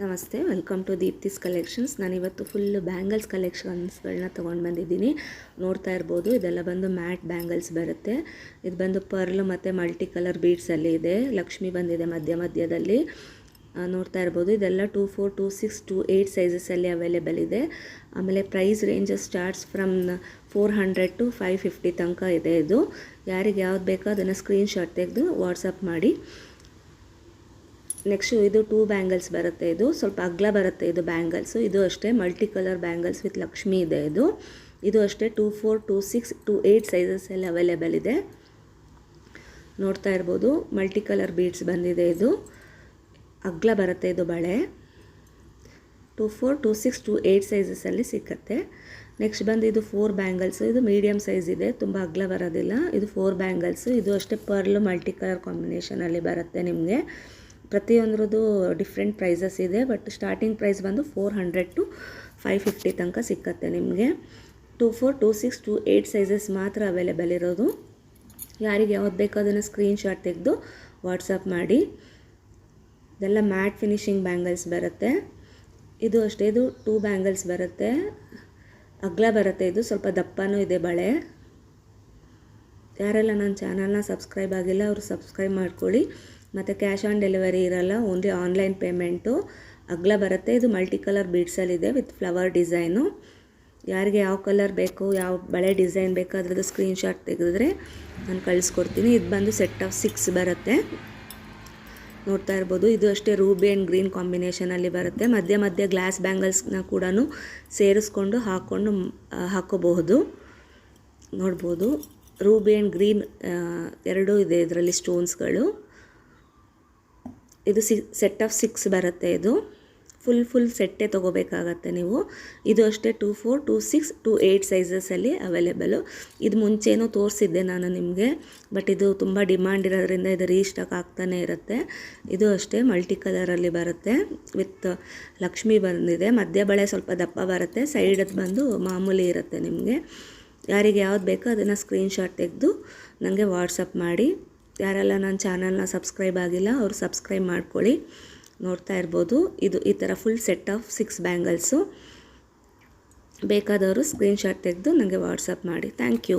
ನಮಸ್ತೆ, welcome to Deepti's collections. ನಾನಿವತ್ತು full bangles ಕಲೆಕ್ಷನ್ಸ್ಗಳನ್ನ ತೊಗೊಂಡು ಬಂದಿದ್ದೀನಿ. ನೋಡ್ತಾ ಇರ್ಬೋದು, ಇದೆಲ್ಲ ಬಂದು ಮ್ಯಾಟ್ ಬ್ಯಾಂಗಲ್ಸ್ ಬರುತ್ತೆ. ಇದು ಬಂದು ಪರ್ಲ್ ಮತ್ತು ಮಲ್ಟಿ ಕಲರ್ ಬೀಡ್ಸಲ್ಲಿ ಇದೆ. ಲಕ್ಷ್ಮಿ ಬಂದಿದೆ ಮಧ್ಯದಲ್ಲಿ. ನೋಡ್ತಾ ಇರ್ಬೋದು, ಇದೆಲ್ಲ 2, 4, 2, 6, 2, 8 ಸೈಜಸಲ್ಲಿ ಅವೈಲೇಬಲ್ ಇದೆ. ಆಮೇಲೆ price ranges starts from 400 to 550 ತನಕ ಇದೆ. ಇದು ಯಾರಿಗೆ ಯಾವ್ದು ಬೇಕೋ ಅದನ್ನು ಸ್ಕ್ರೀನ್ಶಾಟ್ ತೆಗೆದು ವಾಟ್ಸಪ್ ಮಾಡಿ. ನೆಕ್ಸ್ಟು ಇದು 2 ಬ್ಯಾಂಗಲ್ಸ್ ಬರುತ್ತೆ. ಇದು ಸ್ವಲ್ಪ ಅಗಲ ಬರುತ್ತೆ. ಇದು ಬ್ಯಾಂಗಲ್ಸು ಇದು ಅಷ್ಟೇ multi colour bangles with Lakshmi ಇದೆ. ಇದು ಅಷ್ಟೇ 2, 4, 2, 6, 2, 8 ಸೈಜಸಲ್ಲಿ ಅವೈಲೇಬಲ್ ಇದೆ. ನೋಡ್ತಾ ಇರ್ಬೋದು, ಮಲ್ಟಿ ಕಲರ್ ಬೀಡ್ಸ್ ಬಂದಿದೆ. ಇದು ಅಗಲ ಬರುತ್ತೆ. ಇದು ಬಳೆ 2, 4, 2, 6, 2, 8 ಸೈಜಸಲ್ಲಿ ಸಿಕ್ಕತ್ತೆ. ನೆಕ್ಸ್ಟ್ ಬಂದು ಇದು 4 ಬ್ಯಾಂಗಲ್ಸು. ಇದು ಮೀಡಿಯಮ್ ಸೈಜ್ ಇದೆ, ತುಂಬ ಅಗಲ ಬರೋದಿಲ್ಲ. ಇದು 4 ಬ್ಯಾಂಗಲ್ಸು. ಇದು ಅಷ್ಟೇ ಪರ್ಲ್ ಮಲ್ಟಿ ಕಲರ್ ಕಾಂಬಿನೇಷನಲ್ಲಿ ಬರುತ್ತೆ. ನಿಮಗೆ ಪ್ರತಿಯೊಂದ್ರದ್ದು ಡಿಫ್ರೆಂಟ್ ಪ್ರೈಸಸ್ ಇದೆ. ಬಟ್ ಸ್ಟಾರ್ಟಿಂಗ್ ಪ್ರೈಸ್ ಬಂದು 400 to 550 ತನಕ ಸಿಕ್ಕತ್ತೆ ನಿಮಗೆ. 2, 4, 2, 6, 2, 8 ಸೈಜಸ್ ಮಾತ್ರ ಅವೈಲೇಬಲ್ ಇರೋದು. ಯಾರಿಗೆ ಯಾವ್ದು ಬೇಕೋ ಅದನ್ನು ಸ್ಕ್ರೀನ್ಶಾಟ್ ತೆಗೆದು ವಾಟ್ಸಪ್ ಮಾಡಿ. ಇದೆಲ್ಲ ಮ್ಯಾಟ್ ಫಿನಿಶಿಂಗ್ ಬ್ಯಾಂಗಲ್ಸ್ ಬರುತ್ತೆ. ಇದು ಅಷ್ಟೇ, ಇದು 2 ಬ್ಯಾಂಗಲ್ಸ್ ಬರುತ್ತೆ. ಅಗಲ ಬರುತ್ತೆ. ಇದು ಸ್ವಲ್ಪ ದಪ್ಪನೂ ಇದೆ ಬಳೆ. ಯಾರೆಲ್ಲ ನನ್ನ ಚಾನಲ್ನ ಸಬ್ಸ್ಕ್ರೈಬ್ ಆಗಿಲ್ಲ ಅವರು ಸಬ್ಸ್ಕ್ರೈಬ್ ಮಾಡ್ಕೊಳ್ಳಿ. ಮತ್ತು ಕ್ಯಾಶ್ ಆನ್ ಡೆಲಿವರಿ ಇರೋಲ್ಲ, ಓನ್ಲಿ ಆನ್ಲೈನ್ ಪೇಮೆಂಟು. ಅಗಲ ಬರುತ್ತೆ. ಇದು ಮಲ್ಟಿ ಕಲರ್ ಬೀಡ್ಸಲ್ಲಿದೆ ವಿತ್ ಫ್ಲವರ್ ಡಿಸೈನು. ಯಾರಿಗೆ ಯಾವ ಕಲರ್ ಬೇಕು, ಯಾವ ಬಳೆ ಡಿಸೈನ್ ಬೇಕು ಅದ್ರದ್ದು ಸ್ಕ್ರೀನ್ಶಾಟ್ ತೆಗೆದ್ರೆ ನಾನು ಕಳಿಸ್ಕೊಡ್ತೀನಿ. ಇದು ಬಂದು ಸೆಟ್ ಆಫ್ 6 ಬರುತ್ತೆ. ನೋಡ್ತಾ ಇರ್ಬೋದು, ಇದು ಅಷ್ಟೇ ರೂಬಿ ಆ್ಯಂಡ್ ಗ್ರೀನ್ ಕಾಂಬಿನೇಷನಲ್ಲಿ ಬರುತ್ತೆ. ಮಧ್ಯ ಗ್ಲಾಸ್ ಬ್ಯಾಂಗಲ್ಸ್ನ ಕೂಡ ಸೇರಿಸ್ಕೊಂಡು ಹಾಕೋಬಹುದು. ನೋಡ್ಬೋದು, ರೂಬಿ ಆ್ಯಂಡ್ ಗ್ರೀನ್ ಎರಡೂ ಇದೆ ಇದರಲ್ಲಿ ಸ್ಟೋನ್ಸ್ಗಳು. ಇದು ಸೆಟ್ ಆಫ್ 6 ಬರುತ್ತೆ. ಇದು ಫುಲ್ ಸೆಟ್ಟೇ ತೊಗೋಬೇಕಾಗತ್ತೆ ನೀವು. ಇದು ಅಷ್ಟೇ 2, 4, 2, 6, 2, 8 ಸೈಜಸಲ್ಲಿ ಅವೈಲೇಬಲು. ಇದು ಮುಂಚೆನೂ ತೋರಿಸಿದ್ದೆ ನಾನು ನಿಮಗೆ, ಬಟ್ ಇದು ತುಂಬ ಡಿಮ್ಯಾಂಡ್ ಇರೋದ್ರಿಂದ ಇದು ರೀಸ್ಟಾಕ್ ಆಗ್ತಾನೆ ಇರುತ್ತೆ. ಇದು ಅಷ್ಟೇ ಮಲ್ಟಿ ಕಲರಲ್ಲಿ ಬರುತ್ತೆ ವಿತ್ ಲಕ್ಷ್ಮಿ ಬಂದಿದೆ. ಮಧ್ಯ ಬಳೆ ಸ್ವಲ್ಪ ದಪ್ಪ ಬರುತ್ತೆ, ಸೈಡದ್ದು ಬಂದು ಮಾಮೂಲಿ ಇರುತ್ತೆ. ನಿಮಗೆ ಯಾರಿಗೆ ಯಾವ್ದು ಬೇಕೋ ಅದನ್ನು ಸ್ಕ್ರೀನ್ಶಾಟ್ ತೆಗೆದು ನನಗೆ ವಾಟ್ಸಪ್ ಮಾಡಿ. ಯಾರೆಲ್ಲ ನನ್ನ ಚಾನಲ್ನ ಸಬ್ಸ್ಕ್ರೈಬ್ ಆಗಿಲ್ಲ ಅವರು ಸಬ್ಸ್ಕ್ರೈಬ್ ಮಾಡ್ಕೊಳ್ಳಿ. ನೋಡ್ತಾ ಇರ್ಬೋದು, ಇದು ಈ ಥರ ಫುಲ್ ಸೆಟ್ ಆಫ್ 6 ಬ್ಯಾಂಗಲ್ಸು. ಬೇಕಾದವರು ಸ್ಕ್ರೀನ್ಶಾಟ್ ತೆಗೆದು ನನಗೆ ವಾಟ್ಸಪ್ ಮಾಡಿ. Thank you.